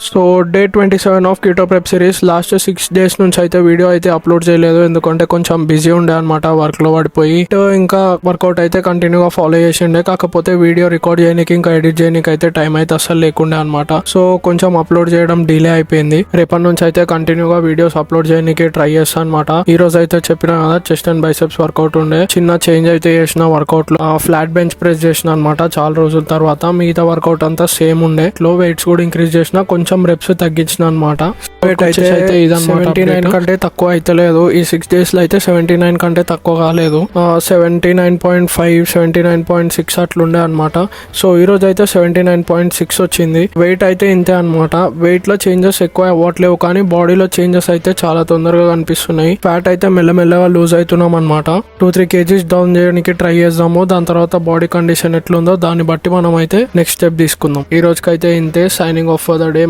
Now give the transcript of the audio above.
So day 27 of keto prep series last 6 days నుంచి అయితే video అయితే అప్లోడ్ చేయలేదు, ఎందుకంటే కొంచెం బిజీ ఉండే అనమాట, వర్క్ లో పడిపోయి. ఇంకా వర్కౌట్ అయితే కంటిన్యూగా ఫాలో చేసిండే, కాకపోతే వీడియో రికార్డ్ చేయడానికి ఇంకా ఎడిట్ చేయడానికి అయితే టైం అయితే అస్సలు లేకుండే అనమాట. సో కొంచెం అప్లోడ్ చేయడం డిలే అయిపోయింది. రేపటి నుంచి అయితే కంటిన్యూగా వీడియోస్ అప్లోడ్ చేయడానికి ట్రై చేస్తాను అనమాట. ఈ రోజు అయితే చెప్పిన కదా, చెస్ట్ అండ్ బైసెప్స్ వర్కౌట్ ఉండే, చిన్న చేంజ్ అయితే చేసిన వర్కౌట్ లో. ఫ్లాట్ బెంచ్ ప్రెస్ చేసిన అనమాట చాలా రోజుల తర్వాత. మిగతా వర్కౌట్ అంతా సేమ్ ఉండే, లో వెయిట్స్ కూడా ఇంక్రీజ్ చేసిన, కొంచెం రెప్స్ తగ్గించిన అనమాట. వెయిట్ అయితే ఇదన్నమాట, 79 కంటే తక్కువ అయితే లేదు. ఈ 6 days లో అయితే 79 కంటే తక్కువ కాలేదు. 79.5 79.6 అట్లుండే అనమాట. సో ఈ రోజు అయితే 79.6 వచ్చింది. వెయిట్ అయితే ఇంతే అనమాట. వెయిట్ లో చేంజెస్ ఎక్కువ అవ్వట్లేవు, కానీ బాడీలో చేంజెస్ అయితే చాలా తొందరగా కనిపిస్తున్నాయి. ఫ్యాట్ అయితే మెల్లమెల్లగా లూజ్ అవుతున్నాం అనమాట. 2-3 kgs డౌన్ చేయడానికి ట్రై చేద్దాము. దాని తర్వాత బాడీ కండిషన్ ఎట్లుందో దాన్ని బట్టి మనం అయితే నెక్స్ట్ స్టెప్ తీసుకుందాం. ఈ రోజుకైతే ఇంతే. Signing off for the day.